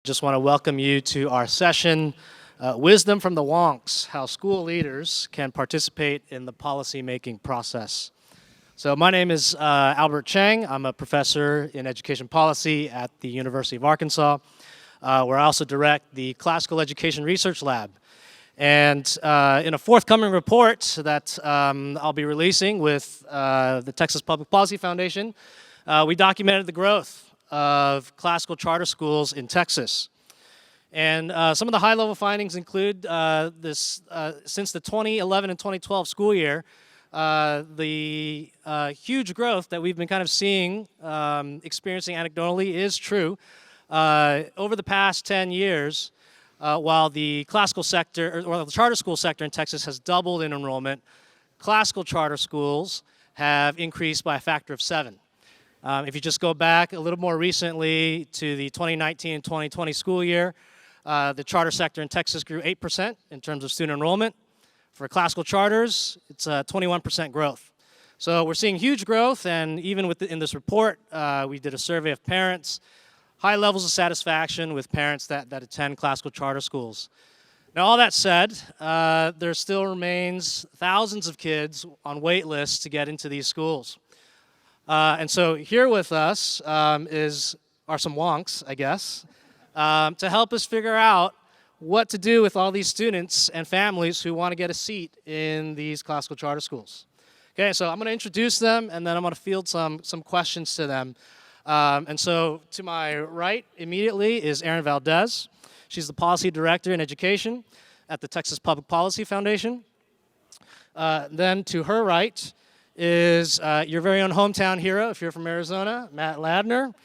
Just want to welcome you to our session, Wisdom from the Wonks, How School Leaders Can Participate in the Policy-Making Process. So my name is Albert Cheng. I'm a professor in education policy at the University of Arkansas, where I also direct the Classical Education Research Lab. And in a forthcoming report that I'll be releasing with the Texas Public Policy Foundation, we documented the growth of classical charter schools in Texas. And some of the high-level findings include since the 2011 and 2012 school year, the huge growth that we've been kind of seeing, experiencing anecdotally is true. Over the past 10 years, while the classical sector, or the charter school sector in Texas has doubled in enrollment, classical charter schools have increased by a factor of 7. If you just go back a little more recently to the 2019 and 2020 school year, the charter sector in Texas grew 8% in terms of student enrollment. For classical charters, it's 21% growth. So we're seeing huge growth, and even in this report, we did a survey of parents, high levels of satisfaction with parents that attend classical charter schools. Now, all that said, there still remains thousands of kids on wait lists to get into these schools. And so here with us are some wonks, I guess, to help us figure out what to do with all these students and families who want to get a seat in these classical charter schools. Okay, so I'm going to introduce them, and then I'm going to field some questions to them. And so to my right immediately is Erin Valdez. She's the Policy Director in Education at the Texas Public Policy Foundation. Then to her right is your very own hometown hero, if you're from Arizona, Matt Ladner.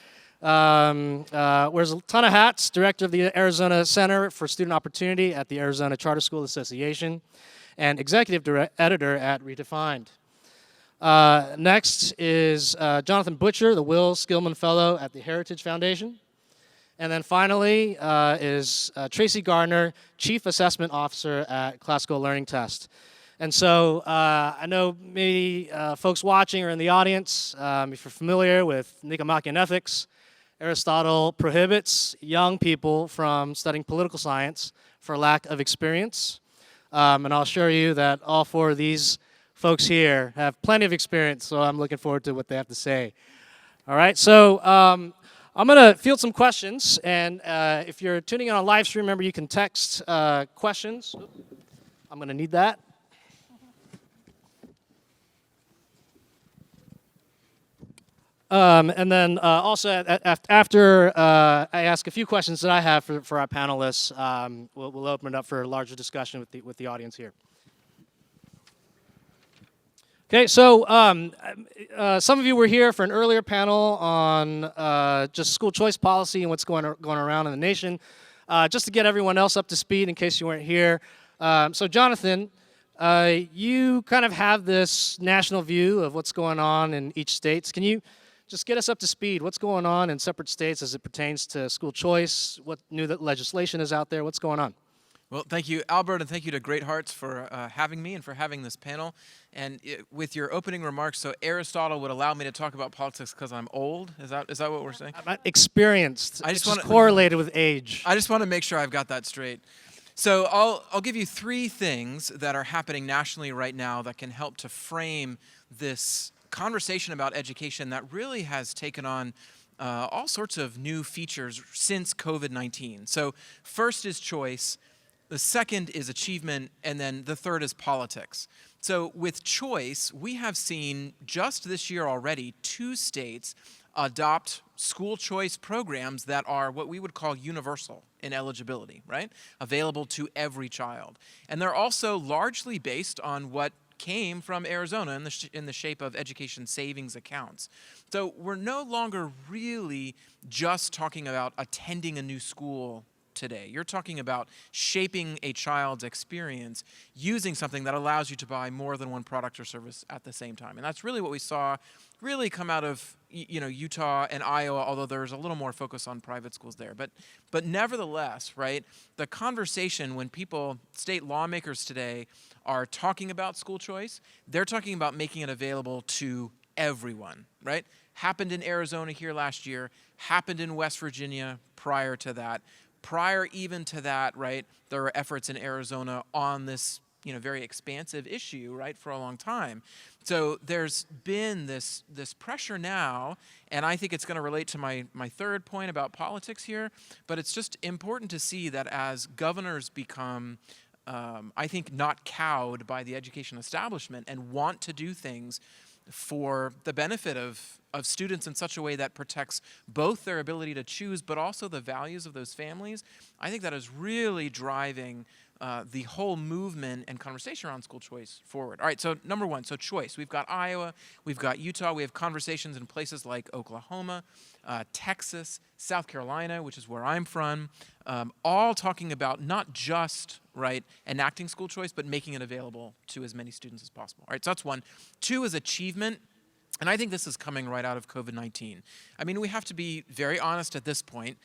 Wears a ton of hats, director of the Arizona Center for Student Opportunity at the Arizona Charter School Association, and executive editor at Redefined. Next is Jonathan Butcher, the Will Skillman Fellow at the Heritage Foundation. And then finally is Tracy Gardner, Chief Assessment Officer at Classical Learning Test. And so I know maybe folks watching or in the audience, if you're familiar with Nicomachean Ethics, Aristotle prohibits young people from studying political science for lack of experience. And I'll assure you that all four of these folks here have plenty of experience, so I'm looking forward to what they have to say. All right, so I'm going to field some questions, and if you're tuning in on live stream, remember you can text questions. I'm going to need that. And then also after I ask a few questions that I have for our panelists, we'll open it up for a larger discussion with the audience here. Okay, so some of you were here for an earlier panel on just school choice policy and what's going around in the nation. Just to get everyone else up to speed in case you weren't here. So Jonathan, you kind of have this national view of what's going on in each state. Can you just get us up to speed? What's going on in separate states as it pertains to school choice? What new legislation is out there? What's going on? Well, thank you, Albert, and thank you to Great Hearts for having me and for having this panel. And with your opening remarks, so Aristotle would allow me to talk about politics because I'm old? Is that what we're saying? I'm experienced. It's just correlated with age. I just want to make sure I've got that straight. So I'll give you 3 things that are happening nationally right now that can help to frame this conversation about education that really has taken on all sorts of new features since COVID-19. So first is choice, the second is achievement, and then the third is politics. So with choice, we have seen just this year already 2 states adopt school choice programs that are what we would call universal in eligibility, right? Available to every child. And they're also largely based on what came from Arizona in the shape of education savings accounts. So we're no longer really just talking about attending a new school today. You're talking about shaping a child's experience using something that allows you to buy more than one product or service at the same time. And that's really what we saw really come out of Utah and Iowa, although there's a little more focus on private schools there. But nevertheless, right, the conversation when state lawmakers today are talking about school choice, they're talking about making it available to everyone, right? Happened in Arizona here last year, happened in West Virginia prior to that. Prior even to that, right, there were efforts in Arizona on this, very expansive issue, right, for a long time. So there's been this pressure now, and I think it's going to relate to my third point about politics here, but it's just important to see that as governors become, I think, not cowed by the education establishment and want to do things for the benefit of students in such a way that protects both their ability to choose, but also the values of those families, I think that is really driving the whole movement and conversation around school choice forward. All right, so number one, so choice. We've got Iowa, we've got Utah, we have conversations in places like Oklahoma, Texas, South Carolina, which is where I'm from, all talking about not just, right, enacting school choice, but making it available to as many students as possible. All right, so that's one. Two is achievement. And I think this is coming right out of COVID-19. I mean, we have to be very honest at this point.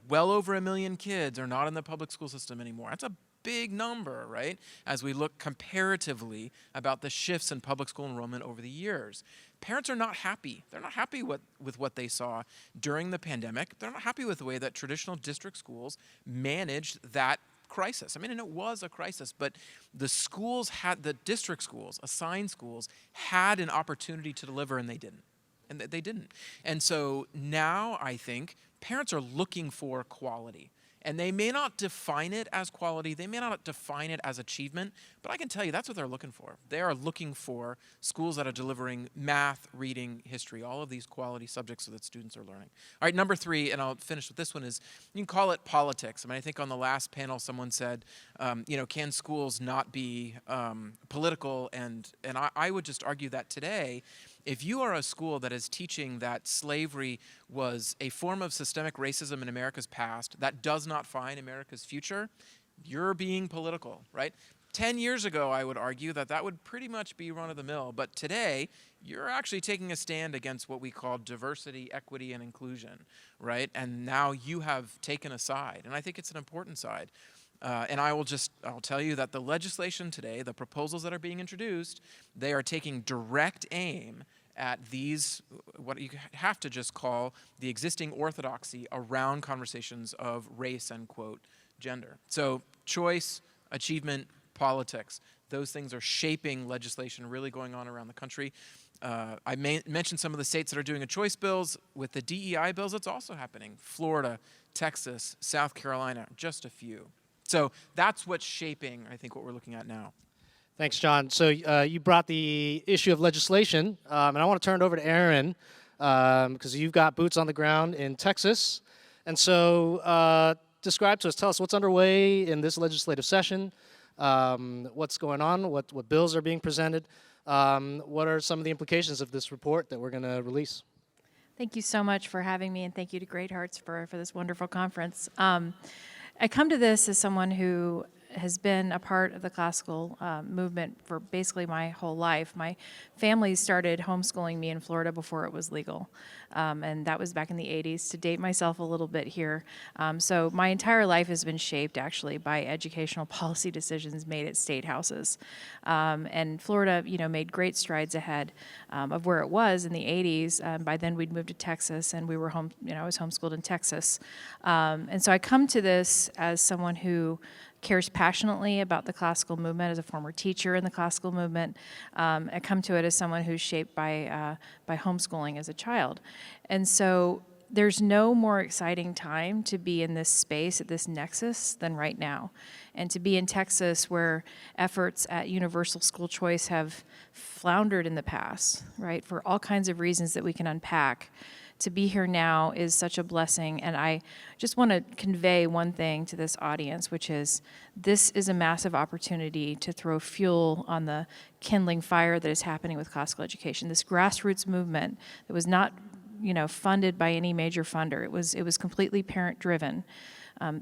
Well over 1 million kids are not in the public school system anymore. That's a big number, right? As we look comparatively about the shifts in public school enrollment over the years. Parents are not happy. They're not happy with what they saw during the pandemic. They're not happy with the way that traditional district schools managed that crisis. I mean, and it was a crisis, but the district schools, assigned schools, had an opportunity to deliver, and they didn't. And so now I think parents are looking for quality. And they may not define it as quality, they may not define it as achievement, but I can tell you that's what they're looking for. They are looking for schools that are delivering math, reading, history, all of these quality subjects so that students are learning. All right, number three, and I'll finish with this one, is you can call it politics. I mean, I think on the last panel someone said, can schools not be political? And I would just argue that today, if you are a school that is teaching that slavery was a form of systemic racism in America's past that does not define America's future, you're being political, right? 10 years ago, I would argue that would pretty much be run-of-the-mill. But today, you're actually taking a stand against what we call diversity, equity, and inclusion, right? And now you have taken a side, and I think it's an important side. And I'll tell you that the legislation today, the proposals that are being introduced, they are taking direct aim at these, what you have to just call the existing orthodoxy around conversations of race and, quote, gender. So choice, achievement, politics, those things are shaping legislation really going on around the country. I mentioned some of the states that are doing a choice bills. With the DEI bills, it's also happening. Florida, Texas, South Carolina, just a few. So that's what's shaping, I think, what we're looking at now. Thanks, John. So you brought the issue of legislation, and I want to turn it over to Erin because you've got boots on the ground in Texas. And so describe to us, tell us what's underway in this legislative session, what's going on, what bills are being presented, what are some of the implications of this report that we're going to release? Thank you so much for having me, and thank you to Great Hearts for this wonderful conference. I come to this as someone who has been a part of the classical movement for basically my whole life. My family started homeschooling me in Florida before it was legal, and that was back in the 80s, to date myself a little bit here. So my entire life has been shaped, actually, by educational policy decisions made at state houses. And Florida, made great strides ahead of where it was in the 80s. By then, we'd moved to Texas, and we were I was homeschooled in Texas. And so I come to this as someone who cares passionately about the classical movement, as a former teacher in the classical movement. I come to it as someone who's shaped by homeschooling as a child. And so there's no more exciting time to be in this space, at this nexus, than right now. And to be in Texas, where efforts at universal school choice have floundered in the past, right, for all kinds of reasons that we can unpack. To be here now is such a blessing, and I just want to convey one thing to this audience, which is this is a massive opportunity to throw fuel on the kindling fire that is happening with classical education. This grassroots movement that was not, funded by any major funder. It was completely parent-driven.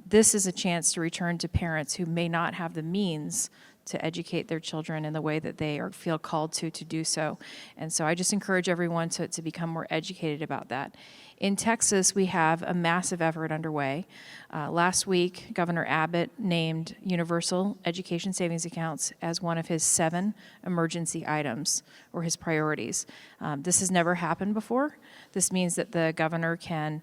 This is a chance to return to parents who may not have the means to educate their children in the way that they feel called to do so. And so I just encourage everyone to become more educated about that. In Texas, we have a massive effort underway. Last week, Governor Abbott named universal education savings accounts as one of his 7 emergency items or his priorities. This has never happened before. This means that the governor can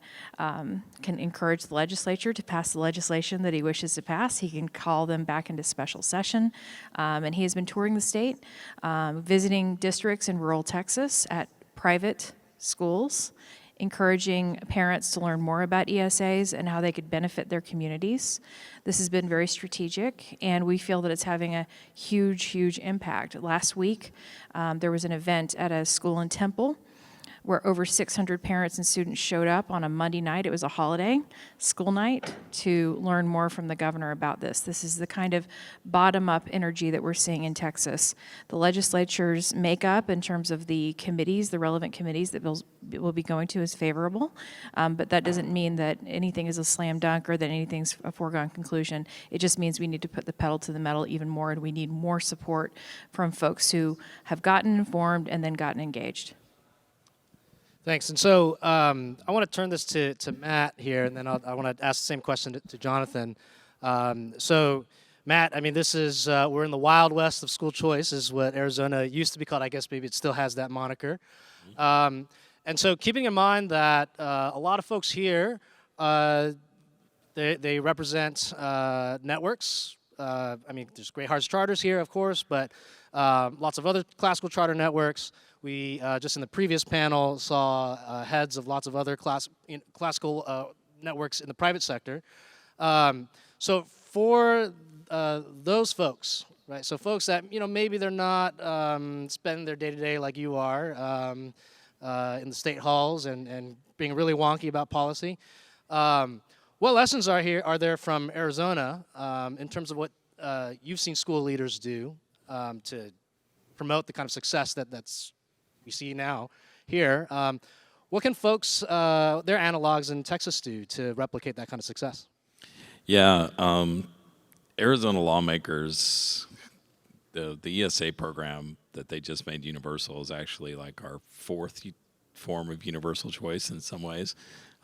encourage the legislature to pass the legislation that he wishes to pass. He can call them back into special session. And he has been touring the state, visiting districts in rural Texas at private schools, encouraging parents to learn more about ESAs and how they could benefit their communities. This has been very strategic, and we feel that it's having a huge, huge impact. Last week, there was an event at a school in Temple where over 600 parents and students showed up on a Monday night. It was a holiday, school night, to learn more from the governor about this. This is the kind of bottom-up energy that we're seeing in Texas. The legislature's makeup in terms of the committees, the relevant committees that bills will be going to, is favorable, but that doesn't mean that anything is a slam dunk or that anything's a foregone conclusion. It just means we need to put the pedal to the metal even more, and we need more support from folks who have gotten informed and then gotten engaged. Thanks. And so I want to turn this to Matt here, and then I want to ask the same question to Jonathan. So, Matt, I mean, this is, we're in the Wild West of school choice, is what Arizona used to be called. I guess maybe it still has that moniker. And so keeping in mind that a lot of folks here, they represent networks. I mean, there's Great Hearts Charters here, of course, but lots of other classical charter networks. We just in the previous panel saw heads of lots of other classical networks in the private sector. So for those folks, right? So folks that maybe they're not spending their day-to-day like you are in the state halls and being really wonky about policy. What lessons are there from Arizona in terms of what you've seen school leaders do to promote the kind of success that's we see now here? What can folks, their analogs in Texas, do to replicate that kind of success? Yeah, Arizona lawmakers, the ESA program that they just made universal is actually like our 4th form of universal choice in some ways.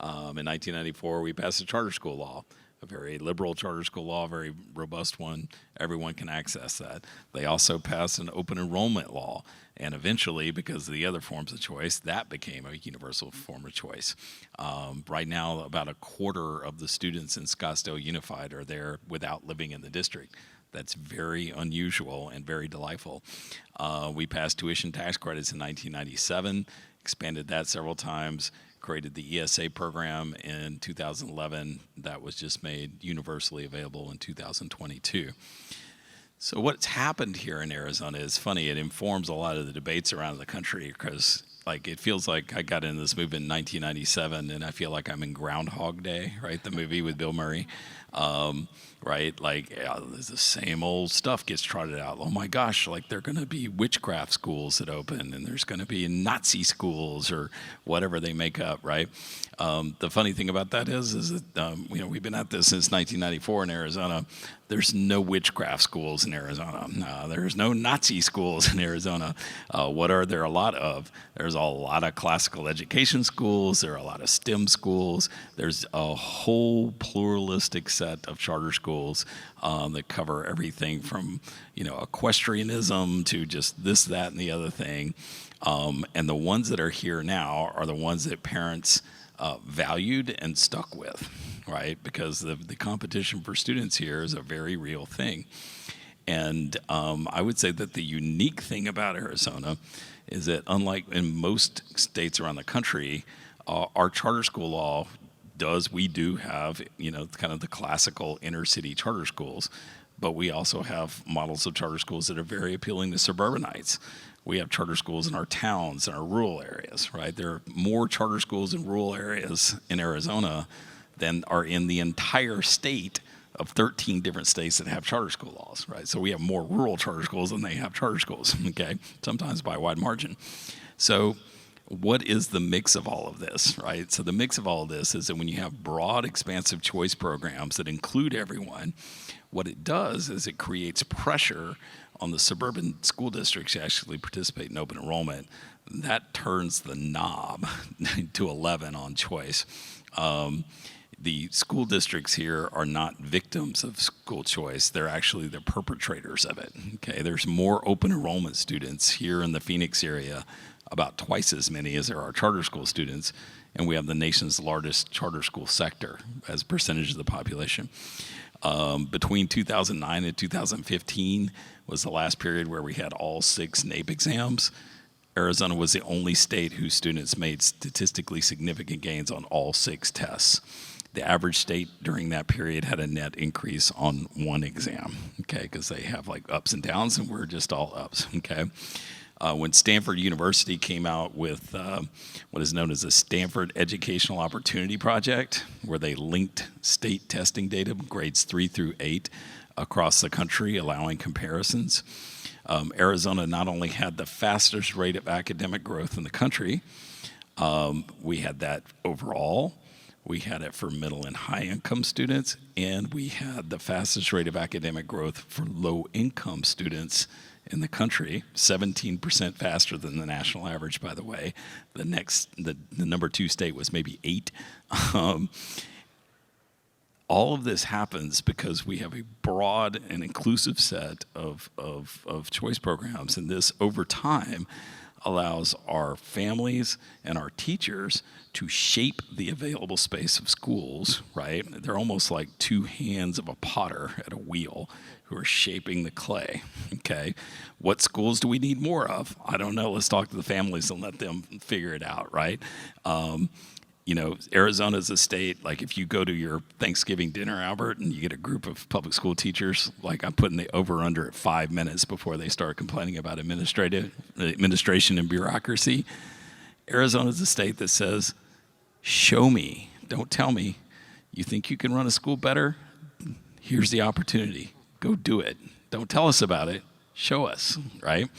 In 1994, we passed a charter school law, a very liberal charter school law, a very robust one. Everyone can access that. They also passed an open enrollment law, and eventually, because of the other forms of choice, that became a universal form of choice. Right now, about a quarter of the students in Scottsdale Unified are there without living in the district. That's very unusual and very delightful. We passed tuition tax credits in 1997, expanded that several times, created the ESA program in 2011 that was just made universally available in 2022. So what's happened here in Arizona is funny. It informs a lot of the debates around the country because it feels like I got into this movement in 1997 and I feel like I'm in Groundhog Day, right? The movie with Bill Murray. Right? The same old stuff gets trotted out. Oh my gosh, there are going to be witchcraft schools that open, and there's going to be Nazi schools or whatever they make up, right? The funny thing about that is that we've been at this since 1994 in Arizona. There's no witchcraft schools in Arizona. There's no Nazi schools in Arizona. What are there a lot of? There's a lot of classical education schools. There are a lot of STEM schools. There's a whole pluralistic set of charter schools that cover everything from equestrianism to just this, that, and the other thing. And the ones that are here now are the ones that parents valued and stuck with, right? Because the competition for students here is a very real thing. And I would say that the unique thing about Arizona is that unlike in most states around the country, our charter school law we do have, kind of the classical inner city charter schools, but we also have models of charter schools that are very appealing to suburbanites. We have charter schools in our towns and our rural areas, right? There are more charter schools in rural areas in Arizona than are in the entire state of 13 different states that have charter school laws, right? So we have more rural charter schools than they have charter schools, okay? Sometimes by a wide margin. So what is the mix of all of this, right? So the mix of all of this is that when you have broad, expansive choice programs that include everyone, what it does is it creates pressure on the suburban school districts actually participate in open enrollment, that turns the knob to 11 on choice. The school districts here are not victims of school choice. They're actually the perpetrators of it. Okay, there's more open enrollment students here in the Phoenix area, about twice as many as there are charter school students, and we have the nation's largest charter school sector as a percentage of the population. Between 2009 and 2015 was the last period where we had all 6 NAEP exams. Arizona was the only state whose students made statistically significant gains on all 6 tests. The average state during that period had a net increase on 1 exam, okay, because they have like ups and downs, and we're just all ups, okay? When Stanford University came out with what is known as the Stanford Educational Opportunity Project, where they linked state testing data, grades 3 through 8, across the country, allowing comparisons, Arizona not only had the fastest rate of academic growth in the country, we had that overall. We had it for middle and high income students, and we had the fastest rate of academic growth for low income students in the country, 17% faster than the national average, by the way. The number 2 state was maybe 8. All of this happens because we have a broad and inclusive set of choice programs, and this over time allows our families and our teachers to shape the available space of schools, right? They're almost like 2 hands of a potter at a wheel who are shaping the clay, okay? What schools do we need more of? I don't know. Let's talk to the families and let them figure it out, right? Arizona is a state, like if you go to your Thanksgiving dinner, Albert, and you get a group of public school teachers, like I'm putting the over-under at 5 minutes before they start complaining about administration and bureaucracy. Arizona is a state that says, show me, don't tell me. You think you can run a school better? Here's the opportunity. Go do it. Don't tell us about it. Show us, right?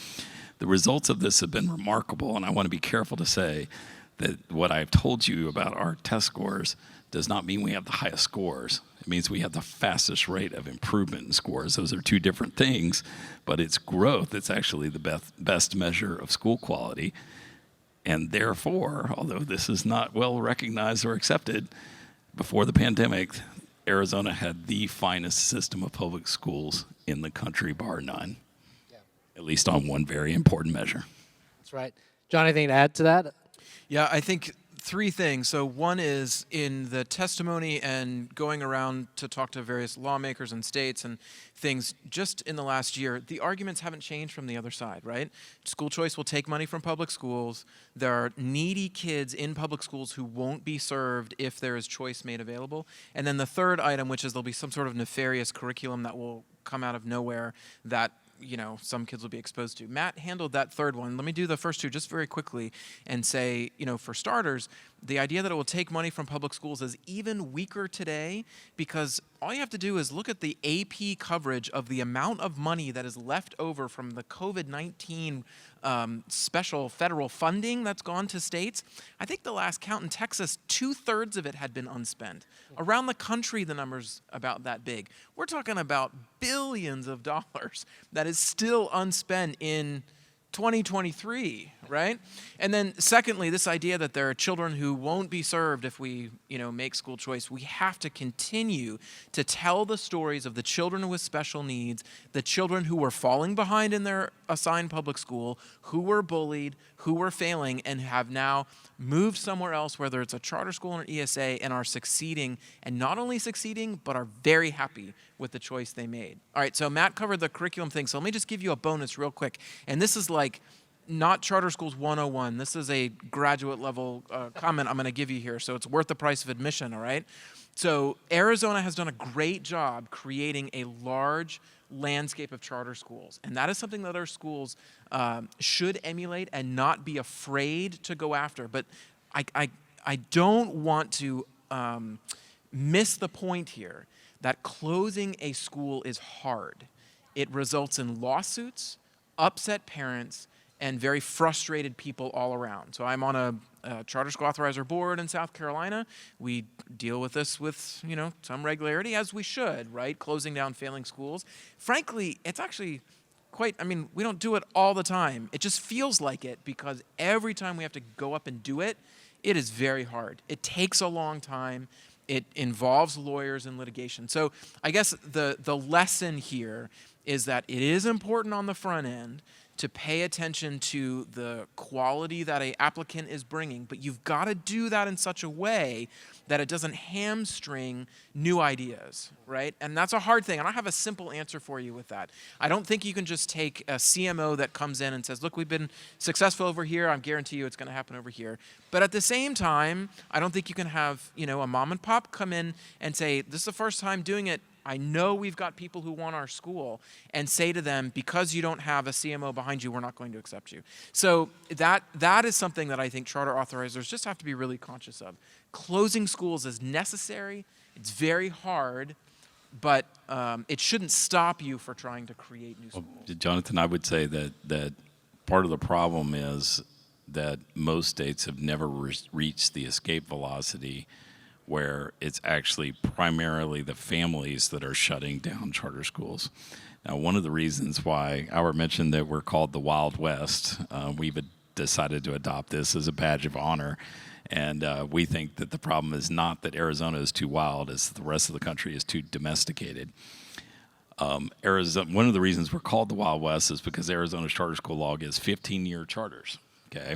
The results of this have been remarkable, and I want to be careful to say that what I've told you about our test scores does not mean we have the highest scores. It means we have the fastest rate of improvement in scores. Those are 2 different things, but it's growth that's actually the best measure of school quality. And therefore, although this is not well recognized or accepted, before the pandemic, Arizona had the finest system of public schools in the country, bar none, at least on one very important measure. That's right. John, anything to add to that? Yeah, I think 3 things. So one is in the testimony and going around to talk to various lawmakers and states and things just in the last year, the arguments haven't changed from the other side, right? School choice will take money from public schools. There are needy kids in public schools who won't be served if there is choice made available. And then the third item, which is there'll be some sort of nefarious curriculum that will come out of nowhere that some kids will be exposed to. Matt handled that third one. Let me do the first 2 just very quickly and say, for starters, the idea that it will take money from public schools is even weaker today because all you have to do is look at the AP coverage of the amount of money that is left over from the COVID-19 special federal funding that's gone to states. I think the last count in Texas, 2/3 of it had been unspent. Around the country, the number's about that big. We're talking about billions of dollars that is still unspent in 2023, right? And then secondly, this idea that there are children who won't be served if we, make school choice. We have to continue to tell the stories of the children with special needs, the children who were falling behind in their assigned public school, who were bullied, who were failing, and have now moved somewhere else, whether it's a charter school or an ESA, and are succeeding, and not only succeeding, but are very happy with the choice they made. All right, so Matt covered the curriculum thing, so let me just give you a bonus real quick. And this is like not Charter Schools 101. This is a graduate level comment I'm going to give you here, so it's worth the price of admission, all right? So Arizona has done a great job creating a large landscape of charter schools, and that is something that our schools should emulate and not be afraid to go after. But I don't want to miss the point here that closing a school is hard. It results in lawsuits, upset parents, and very frustrated people all around. So I'm on a charter school authorizer board in South Carolina. We deal with this with, some regularity, as we should, right? Closing down failing schools. Frankly, it's actually we don't do it all the time. It just feels like it because every time we have to go up and do it, it is very hard. It takes a long time. It involves lawyers and litigation. So I guess the lesson here is that it is important on the front end to pay attention to the quality that an applicant is bringing, but you've got to do that in such a way that it doesn't hamstring new ideas, right? And that's a hard thing. I don't have a simple answer for you with that. I don't think you can just take a CMO that comes in and says, look, we've been successful over here. I guarantee you it's going to happen over here. But at the same time, I don't think you can have, a mom and pop come in and say, this is the first time doing it. I know we've got people who want our school, and say to them, because you don't have a CMO behind you, we're not going to accept you. So that is something that I think charter authorizers just have to be really conscious of. Closing schools is necessary. It's very hard, but it shouldn't stop you for trying to create new schools. Well, Jonathan, I would say that part of the problem is that most states have never reached the escape velocity where it's actually primarily the families that are shutting down charter schools. Now, one of the reasons why Albert mentioned that we're called the Wild West, we've decided to adopt this as a badge of honor. And we think that the problem is not that Arizona is too wild, it's that the rest of the country is too domesticated. Arizona, one of the reasons we're called the Wild West is because Arizona's charter school law gives 15-year charters, okay?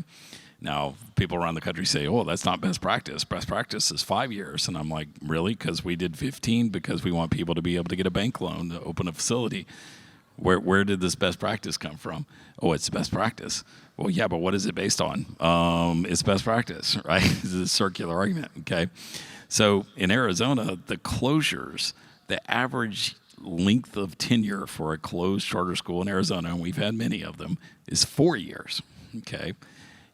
Now, people around the country say, oh, that's not best practice. Best practice is 5 years. And I'm like, really? Because we did 15 because we want people to be able to get a bank loan to open a facility. Where did this best practice come from? Oh, it's best practice. Well, yeah, but what is it based on? It's best practice, right? It's a circular argument, okay? So in Arizona, the closures, the average length of tenure for a closed charter school in Arizona, and we've had many of them, is 4 years, okay?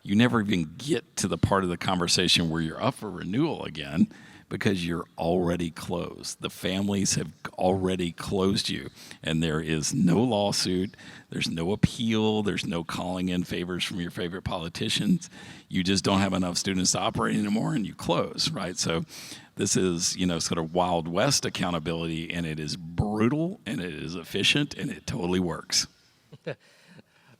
You never even get to the part of the conversation where you're up for renewal again because you're already closed. The families have already closed you, and there is no lawsuit, there's no appeal, there's no calling in favors from your favorite politicians. You just don't have enough students to operate anymore, and you close, right? So this is, sort of Wild West accountability, and it is brutal, and it is efficient, and it totally works.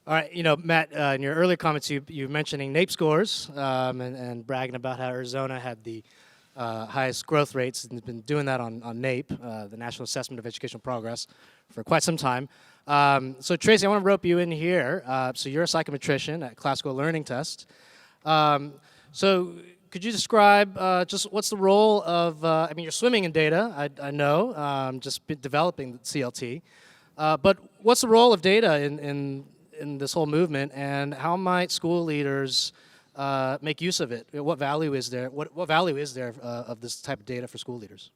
All right, Matt, in your earlier comments, you mentioning NAEP scores and bragging about how Arizona had the highest growth rates and has been doing that on NAEP, the National Assessment of Educational Progress, for quite some time. So Tracy, I want to rope you in here. So you're a psychometrician at Classical Learning Test. So could you describe just what's the role of, you're swimming in data, I know, just developing the CLT. But what's the role of data in this whole movement, and how might school leaders make use of it? What value is there? What value is there of this type of data for school leaders?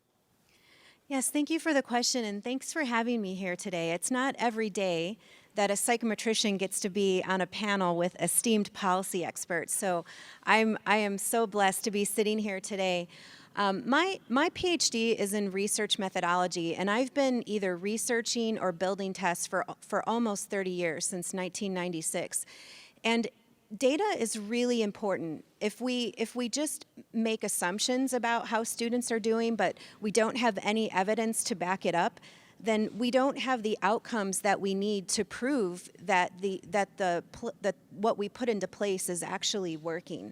Yes, thank you for the question, and thanks for having me here today. It's not every day that a psychometrician gets to be on a panel with esteemed policy experts, so I am so blessed to be sitting here today. My PhD is in research methodology, and I've been either researching or building tests for almost 30 years, since 1996. And data is really important. If we just make assumptions about how students are doing, but we don't have any evidence to back it up, then we don't have the outcomes that we need to prove that what we put into place is actually working.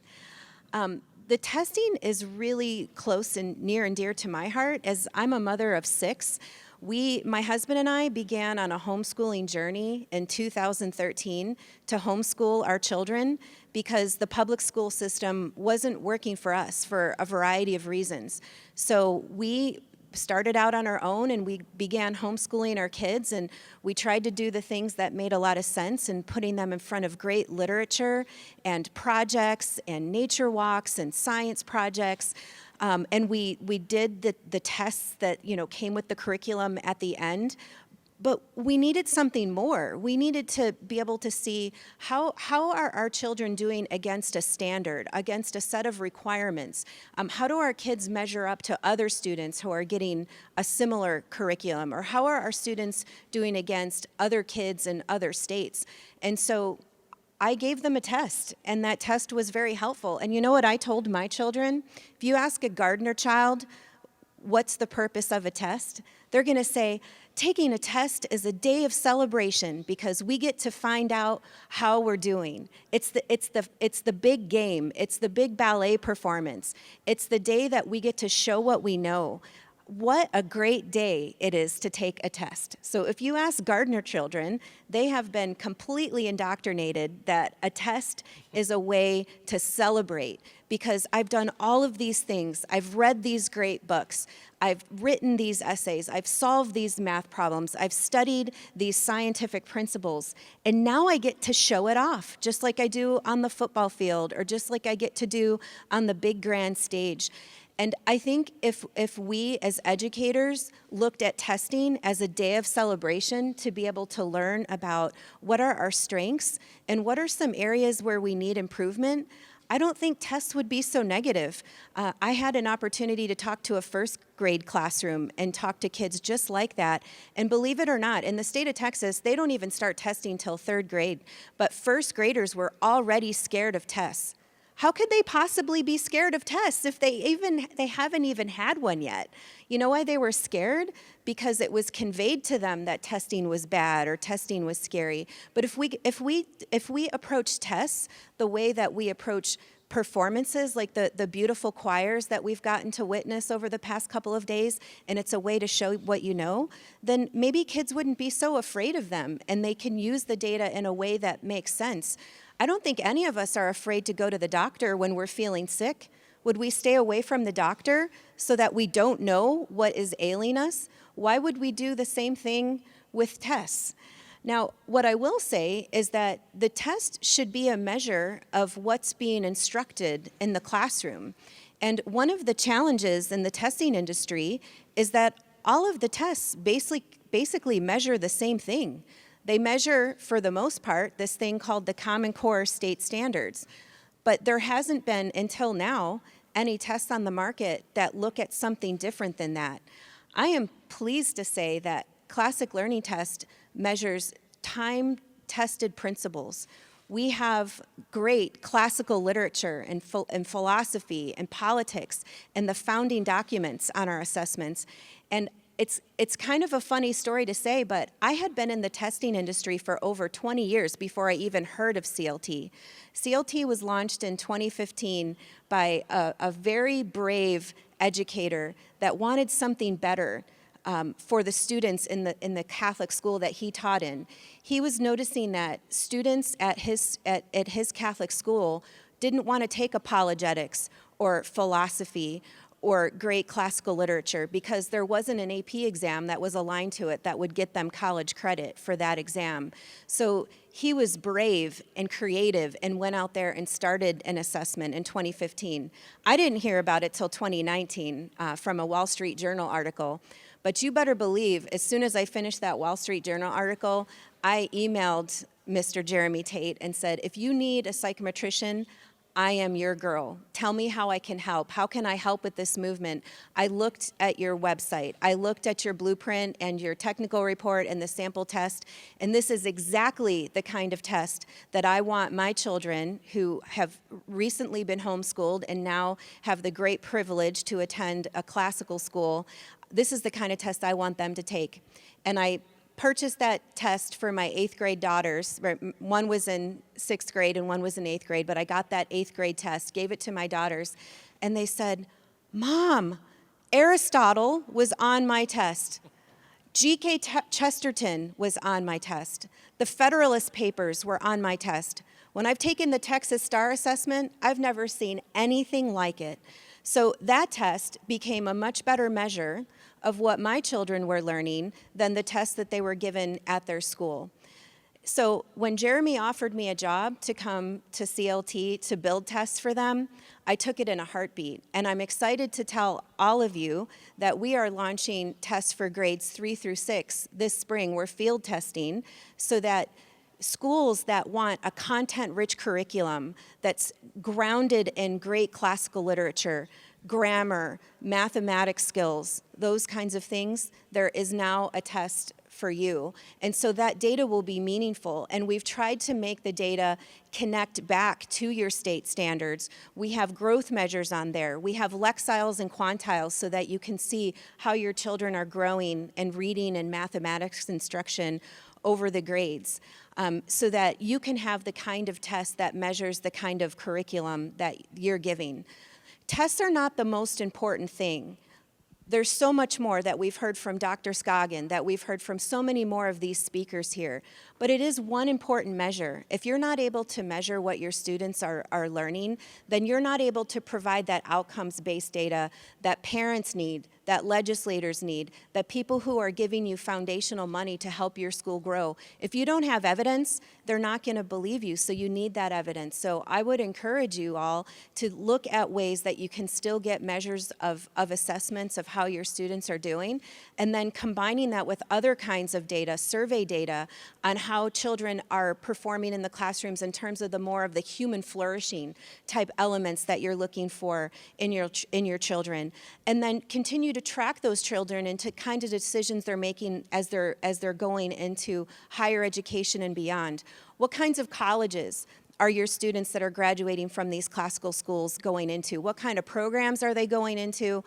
The testing is really close and near and dear to my heart, as I'm a mother of 6. My husband and I began on a homeschooling journey in 2013 to homeschool our children because the public school system wasn't working for us for a variety of reasons. So we started out on our own, and we began homeschooling our kids, and we tried to do the things that made a lot of sense and putting them in front of great literature and projects and nature walks and science projects. And we did the tests that came with the curriculum at the end. But we needed something more. We needed to be able to see how are our children doing against a standard, against a set of requirements. How do our kids measure up to other students who are getting a similar curriculum? Or how are our students doing against other kids in other states? And so I gave them a test, and that test was very helpful. And you know what I told my children? If you ask a Gardner child, what's the purpose of a test? They're going to say, taking a test is a day of celebration because we get to find out how we're doing. It's the big game. It's the big ballet performance. It's the day that we get to show what we know. What a great day it is to take a test. So if you ask Gardner children, they have been completely indoctrinated that a test is a way to celebrate, because I've done all of these things. I've read these great books. I've written these essays. I've solved these math problems. I've studied these scientific principles. And now I get to show it off, just like I do on the football field, or just like I get to do on the big grand stage. And I think if we as educators looked at testing as a day of celebration to be able to learn about what are our strengths and what are some areas where we need improvement, I don't think tests would be so negative. I had an opportunity to talk to a first grade classroom and talk to kids just like that. And believe it or not, in the state of Texas, they don't even start testing till third grade. But first graders were already scared of tests. How could they possibly be scared of tests if they haven't even had one yet? You know why they were scared? Because it was conveyed to them that testing was bad or testing was scary. But if we approach tests the way that we approach performances, like the beautiful choirs that we've gotten to witness over the past couple of days, and it's a way to show what you know, then maybe kids wouldn't be so afraid of them, and they can use the data in a way that makes sense. I don't think any of us are afraid to go to the doctor when we're feeling sick. Would we stay away from the doctor so that we don't know what is ailing us? Why would we do the same thing with tests? Now, what I will say is that the test should be a measure of what's being instructed in the classroom. And one of the challenges in the testing industry is that all of the tests basically measure the same thing. They measure, for the most part, this thing called the Common Core state standards. But there hasn't been, until now, any tests on the market that look at something different than that. I am pleased to say that Classic Learning Test measures time-tested principles. We have great classical literature and philosophy and politics and the founding documents on our assessments. And it's kind of a funny story to say, but I had been in the testing industry for over 20 years before I even heard of CLT. CLT was launched in 2015 by a very brave educator that wanted something better for the students in the Catholic school that he taught in. He was noticing that students at his Catholic school didn't want to take apologetics or philosophy or great classical literature because there wasn't an AP exam that was aligned to it that would get them college credit for that exam. So he was brave and creative and went out there and started an assessment in 2015. I didn't hear about it till 2019 from a Wall Street Journal article. But you better believe, as soon as I finished that Wall Street Journal article, I emailed Mr. Jeremy Tate and said, if you need a psychometrician, I am your girl. Tell me how I can help. How can I help with this movement? I looked at your website. I looked at your blueprint and your technical report and the sample test, and this is exactly the kind of test that I want my children who have recently been homeschooled and now have the great privilege to attend a classical school. This is the kind of test I want them to take. And I purchased that test for my 8th grade daughters. One was in 6th grade and one was in 8th grade, but I got that 8th grade test, gave it to my daughters, and they said, Mom, Aristotle was on my test. G.K. Chesterton was on my test. The Federalist Papers were on my test. When I've taken the Texas STAR assessment, I've never seen anything like it. So that test became a much better measure of what my children were learning than the tests that they were given at their school. So when Jeremy offered me a job to come to CLT to build tests for them, I took it in a heartbeat. And I'm excited to tell all of you that we are launching tests for grades 3 through 6 this spring. We're field testing so that schools that want a content-rich curriculum that's grounded in great classical literature, grammar, mathematics skills, those kinds of things, there is now a test for you. And so that data will be meaningful. And we've tried to make the data connect back to your state standards. We have growth measures on there. We have lexiles and quantiles so that you can see how your children are growing in reading and mathematics instruction over the grades, so that you can have the kind of test that measures the kind of curriculum that you're giving. Tests are not the most important thing. There's so much more that we've heard from Dr. Scoggin, that we've heard from so many more of these speakers here. But it is one important measure. If you're not able to measure what your students are learning, then you're not able to provide that outcomes-based data that parents need, that legislators need, that people who are giving you foundational money to help your school grow. If you don't have evidence, they're not going to believe you, so you need that evidence. So I would encourage you all to look at ways that you can still get measures of assessments of how your students are doing, and then combining that with other kinds of data, survey data, on how children are performing in the classrooms in terms of the more of the human flourishing type elements that you're looking for in your children, and then continue to track those children into kind of decisions they're making as they're going into higher education and beyond. What kinds of colleges are your students that are graduating from these classical schools going into? What kind of programs are they going into?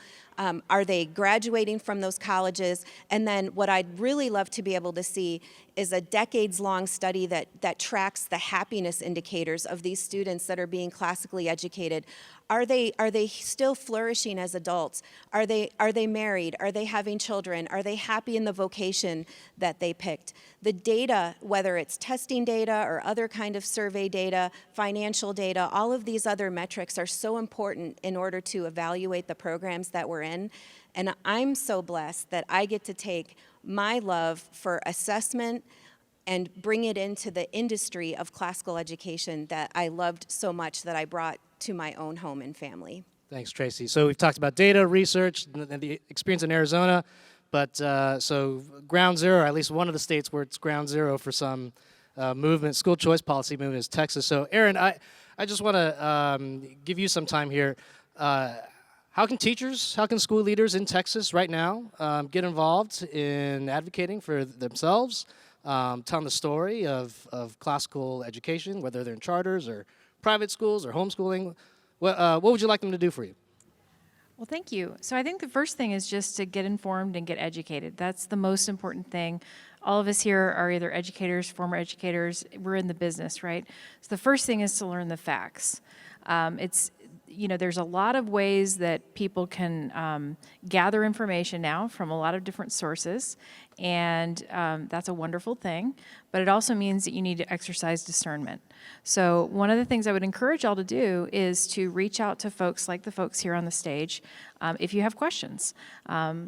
Are they graduating from those colleges? And then what I'd really love to be able to see is a decades-long study that tracks the happiness indicators of these students that are being classically educated. Are they still flourishing as adults? Are they married? Are they having children? Are they happy in the vocation that they picked? The data, whether it's testing data or other kind of survey data, financial data, all of these other metrics are so important in order to evaluate the programs that we're in. And I'm so blessed that I get to take my love for assessment and bring it into the industry of classical education that I loved so much that I brought to my own home and family. Thanks, Tracy. So we've talked about data, research, and the experience in Arizona, but so ground zero, or at least one of the states where it's ground zero for some movement, school choice policy movement, is Texas. So Erin, I just want to give you some time here. How can school leaders in Texas right now get involved in advocating for themselves, telling the story of classical education, whether they're in charters or private schools or homeschooling? What would you like them to do for you? Well, thank you. So I think the first thing is just to get informed and get educated. That's the most important thing. All of us here are either educators, former educators. We're in the business, right? So the first thing is to learn the facts. There's a lot of ways that people can gather information now from a lot of different sources, and that's a wonderful thing, but it also means that you need to exercise discernment. So one of the things I would encourage y'all to do is to reach out to folks like the folks here on the stage if you have questions.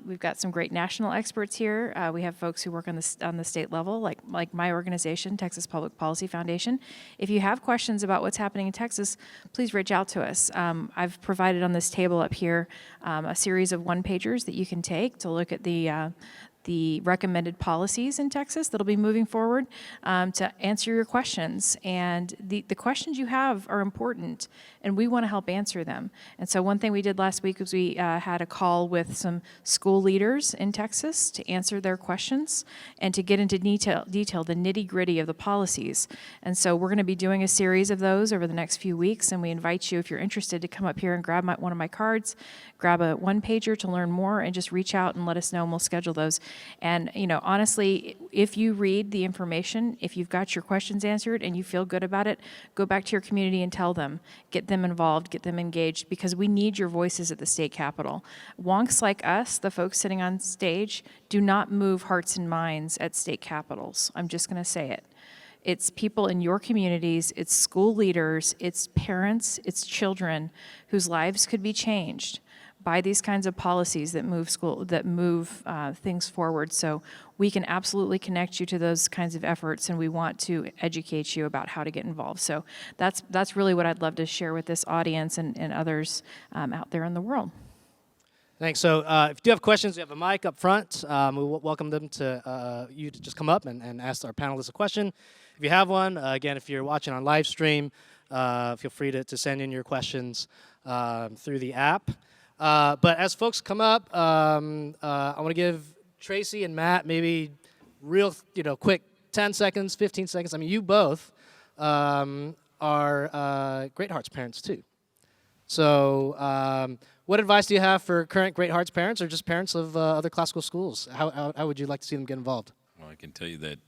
We've got some great national experts here. We have folks who work on the state level, like my organization, Texas Public Policy Foundation. If you have questions about what's happening in Texas, please reach out to us. I've provided on this table up here a series of one-pagers that you can take to look at the recommended policies in Texas that'll be moving forward to answer your questions. And the questions you have are important, and we want to help answer them. And so one thing we did last week was we had a call with some school leaders in Texas to answer their questions and to get into detail the nitty-gritty of the policies. And so we're going to be doing a series of those over the next few weeks, and we invite you, if you're interested, to come up here and grab one of my cards, grab a one-pager to learn more, and just reach out and let us know, and we'll schedule those. And, honestly, if you read the information, if you've got your questions answered and you feel good about it, go back to your community and tell them. Get them involved, get them engaged, because we need your voices at the state capitol. Wonks like us, the folks sitting on stage, do not move hearts and minds at state capitals. I'm just going to say it. It's people in your communities, it's school leaders, it's parents, it's children whose lives could be changed by these kinds of policies that move things forward. So we can absolutely connect you to those kinds of efforts, and we want to educate you about how to get involved. So that's really what I'd love to share with this audience and others out there in the world. Thanks. So if you do have questions, we have a mic up front. We welcome them to you to just come up and ask our panelists a question. If you have one, again, if you're watching on live stream, feel free to send in your questions through the app. But as folks come up, I want to give Tracy and Matt maybe real, quick 10 seconds, 15 seconds. I mean, you both are Great Hearts parents too. So what advice do you have for current Great Hearts parents or just parents of other classical schools? How would you like to see them get involved? Well, I can tell you that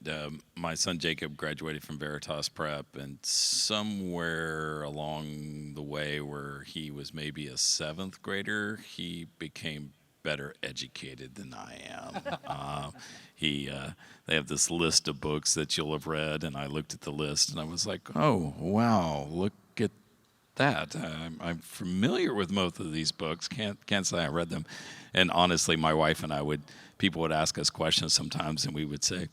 my son Jacob graduated from Veritas Prep, and somewhere along the way where he was maybe a 7th grader, he became better educated than I am. They have this list of books that you'll have read, and I looked at the list, and I was like, oh, wow, look at that. I'm familiar with most of these books. Can't say I read them. And honestly, my wife and I people would ask us questions sometimes, and we would say,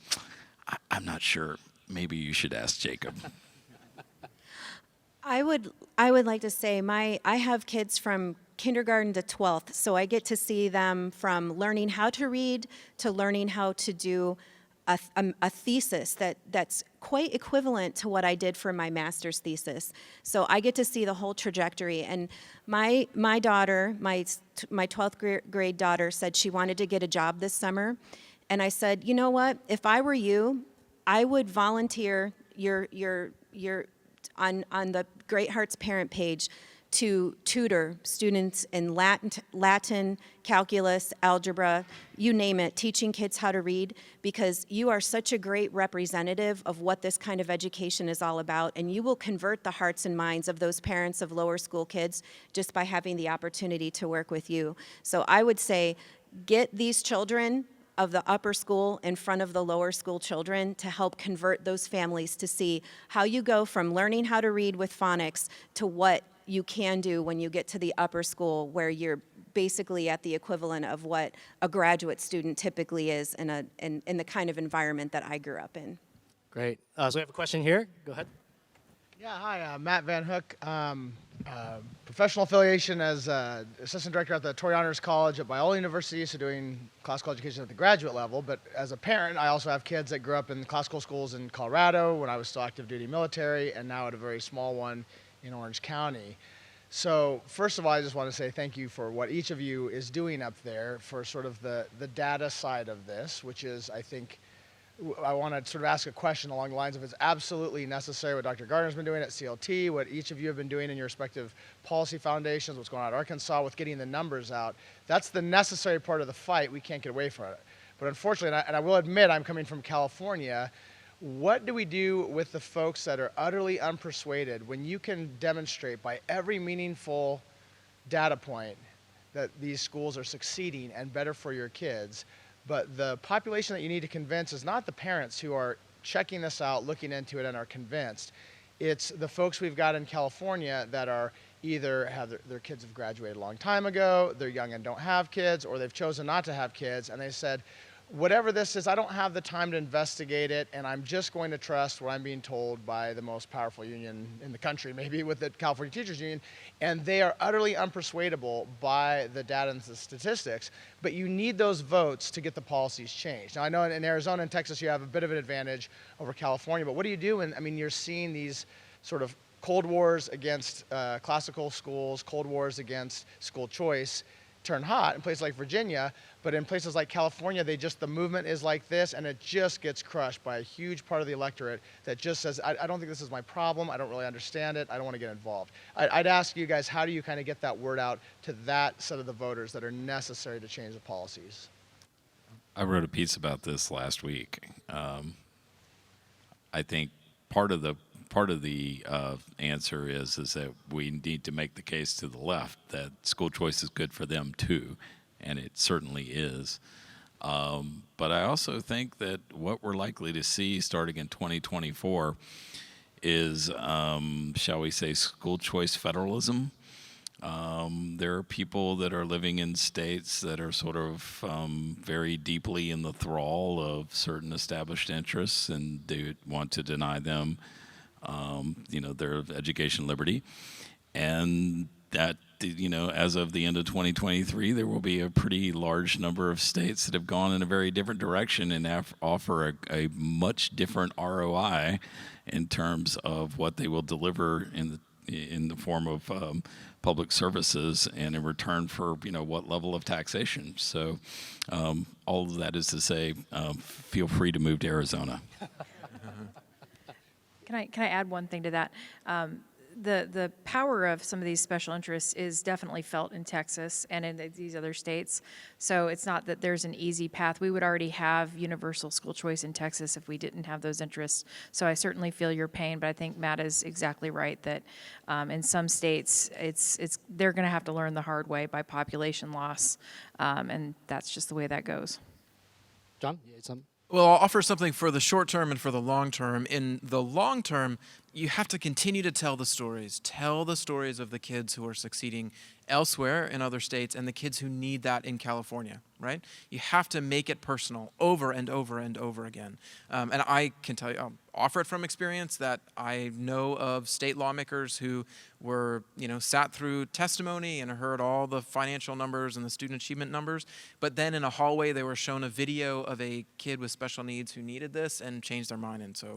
I'm not sure. Maybe you should ask Jacob. I would like to say I have kids from kindergarten to 12th, so I get to see them from learning how to read to learning how to do a thesis that's quite equivalent to what I did for my master's thesis. So I get to see the whole trajectory. And my daughter, my 12th grade daughter, said she wanted to get a job this summer. And I said, you know what? If I were you, I would volunteer on the Great Hearts parent page to tutor students in Latin, calculus, algebra, you name it, teaching kids how to read, because you are such a great representative of what this kind of education is all about, and you will convert the hearts and minds of those parents of lower school kids just by having the opportunity to work with you. So I would say, get these children of the upper school in front of the lower school children to help convert those families to see how you go from learning how to read with phonics to what you can do when you get to the upper school, where you're basically at the equivalent of what a graduate student typically is in the kind of environment that I grew up in. Great. So we have a question here. Go ahead. Yeah, hi, Matt Van Hook. Professional affiliation as assistant director at the Torrey Honors College at Biola University, so doing classical education at the graduate level. But as a parent, I also have kids that grew up in classical schools in Colorado when I was still active duty military, and now at a very small one in Orange County. So first of all, I just want to say thank you for what each of you is doing up there for sort of the data side of this, which is, I think, I want to sort of ask a question along the lines of it's absolutely necessary what Dr. Gardner's been doing at CLT, what each of you have been doing in your respective policy foundations, what's going on at Arkansas with getting the numbers out. That's the necessary part of the fight. We can't get away from it. But unfortunately, and I will admit I'm coming from California, what do we do with the folks that are utterly unpersuaded when you can demonstrate by every meaningful data point that these schools are succeeding and better for your kids? But the population that you need to convince is not the parents who are checking this out, looking into it, and are convinced. It's the folks we've got in California that are either have their kids have graduated a long time ago, they're young and don't have kids, or they've chosen not to have kids, and they said, whatever this is, I don't have the time to investigate it, and I'm just going to trust what I'm being told by the most powerful union in the country, maybe with the California Teachers Union, and they are utterly unpersuadable by the data and the statistics, but you need those votes to get the policies changed. Now, I know in Arizona and Texas you have a bit of an advantage over California, but what do you do when, you're seeing these sort of cold wars against classical schools, cold wars against school choice turn hot in places like Virginia, but in places like California, the movement is like this, and it just gets crushed by a huge part of the electorate that just says, I don't think this is my problem, I don't really understand it, I don't want to get involved. I'd ask you guys, how do you kind of get that word out to that set of the voters that are necessary to change the policies? I wrote a piece about this last week. I think part of the answer is that we need to make the case to the left that school choice is good for them too, and it certainly is. But I also think that what we're likely to see starting in 2024 is, shall we say, school choice federalism. There are people that are living in states that are sort of very deeply in the thrall of certain established interests, and they want to deny them their education liberty. And that, as of the end of 2023, there will be a pretty large number of states that have gone in a very different direction and offer a much different ROI in terms of what they will deliver in in the form of public services, and in return for what level of taxation. So all of that is to say, feel free to move to Arizona. Can I add one thing to that? The power of some of these special interests is definitely felt in Texas and in these other states. So it's not that there's an easy path. We would already have universal school choice in Texas if we didn't have those interests. So I certainly feel your pain, but I think Matt is exactly right that in some states they're going to have to learn the hard way by population loss, and that's just the way that goes. John, you had something? Well, I'll offer something for the short term and for the long term. In the long term, you have to continue to tell the stories. Tell the stories of the kids who are succeeding elsewhere in other states and the kids who need that in California, right? You have to make it personal over and over and over again. And I can tell you, I'll offer it from experience that I know of state lawmakers who were, sat through testimony and heard all the financial numbers and the student achievement numbers, but then in a hallway they were shown a video of a kid with special needs who needed this and changed their mind, and so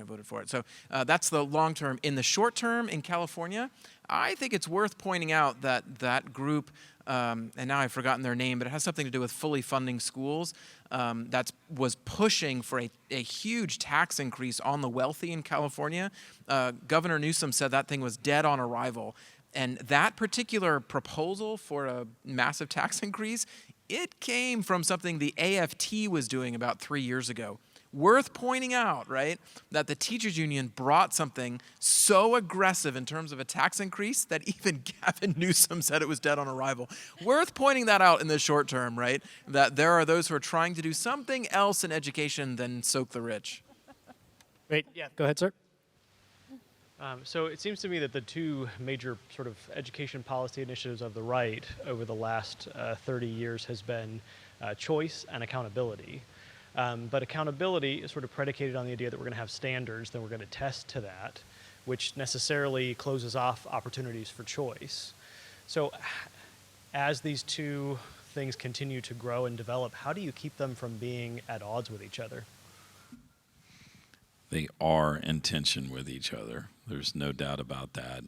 voted for it. So that's the long term. In the short term, in California, I think it's worth pointing out that group, and now I've forgotten their name, but it has something to do with fully funding schools, was pushing for a huge tax increase on the wealthy in California. Governor Newsom said that thing was dead on arrival. And that particular proposal for a massive tax increase, it came from something the AFT was doing about 3 years ago. Worth pointing out, right, that the teachers union brought something so aggressive in terms of a tax increase that even Gavin Newsom said it was dead on arrival. Worth pointing that out in the short term, right, that there are those who are trying to do something else in education than soak the rich. Great. Yeah, go ahead, sir. So it seems to me that the two major sort of education policy initiatives of the right over the last 30 years has been choice and accountability. But accountability is sort of predicated on the idea that we're going to have standards, then we're going to test to that, which necessarily closes off opportunities for choice. So as these two things continue to grow and develop, how do you keep them from being at odds with each other? They are in tension with each other. There's no doubt about that.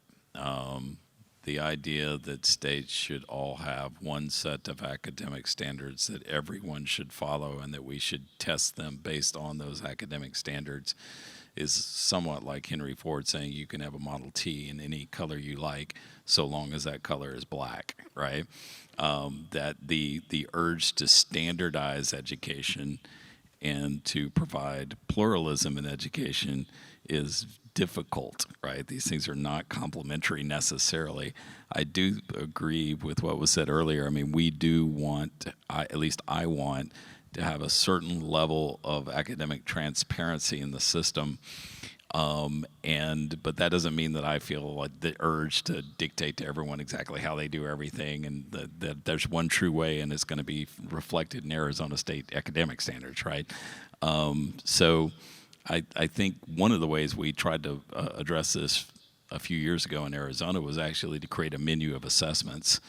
The idea that states should all have one set of academic standards that everyone should follow and that we should test them based on those academic standards is somewhat like Henry Ford saying you can have a Model T in any color you like so long as that color is black, right? That the urge to standardize education and to provide pluralism in education is difficult, right? These things are not complementary necessarily. I do agree with what was said earlier. I mean, we do want, at least I want, to have a certain level of academic transparency in the system. But that doesn't mean that I feel like the urge to dictate to everyone exactly how they do everything, and that there's one true way, and it's going to be reflected in Arizona State academic standards, right? So I think one of the ways we tried to address this a few years ago in Arizona was actually to create a menu of assessments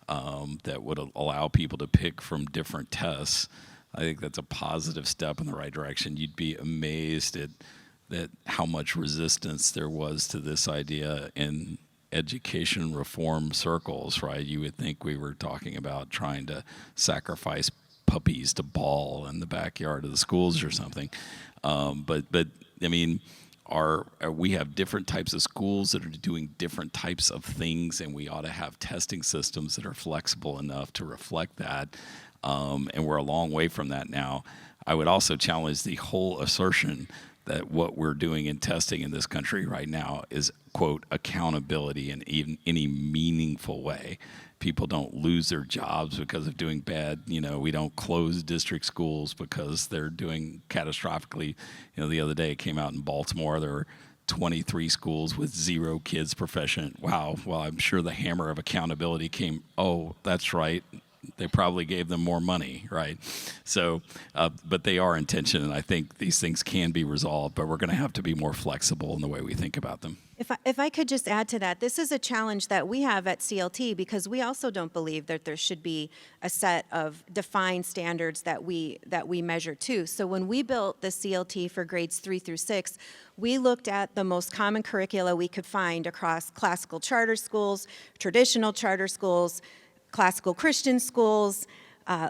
that would allow people to pick from different tests. I think that's a positive step in the right direction. You'd be amazed at how much resistance there was to this idea in education reform circles, right? You would think we were talking about trying to sacrifice puppies to ball in the backyard of the schools or something. But I mean, we have different types of schools that are doing different types of things, and we ought to have testing systems that are flexible enough to reflect that. And we're a long way from that now. I would also challenge the whole assertion that what we're doing in testing in this country right now is, quote, accountability in even any meaningful way. People don't lose their jobs because of doing bad. We don't close district schools because they're doing catastrophically. The other day it came out in Baltimore, there were 23 schools with 0 kids proficient. Wow. Well, I'm sure the hammer of accountability came, oh, that's right. they probably gave them more money, right? So, but they are in tension, and I think these things can be resolved, but we're going to have to be more flexible in the way we think about them. If I could just add to that, this is a challenge that we have at CLT because we also don't believe that there should be a set of defined standards that we measure to. So when we built the CLT for grades 3 through 6, we looked at the most common curricula we could find across classical charter schools, traditional charter schools, classical Christian schools,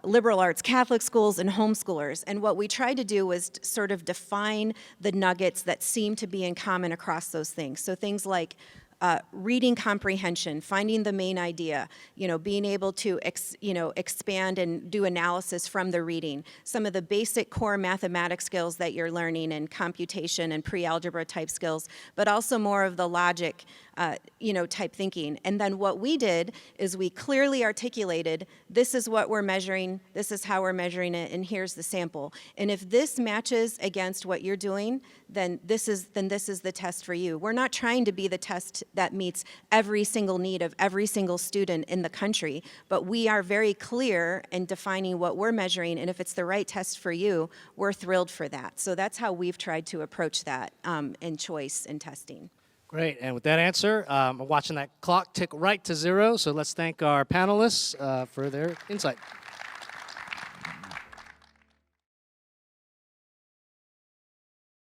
liberal arts Catholic schools, and homeschoolers. And what we tried to do was sort of define the nuggets that seem to be in common across those things. So things like reading comprehension, finding the main idea, being able to expand and do analysis from the reading, some of the basic core mathematics skills that you're learning and computation and pre-algebra type skills, but also more of the logic type thinking. And then what we did is we clearly articulated, this is what we're measuring, this is how we're measuring it, and here's the sample. And if this matches against what you're doing, then this is the test for you. We're not trying to be the test that meets every single need of every single student in the country, but we are very clear in defining what we're measuring, and if it's the right test for you, we're thrilled for that. So that's how we've tried to approach that in choice and testing. Great, and with that answer, I'm watching that clock tick right to 0, so let's thank our panelists for their insight.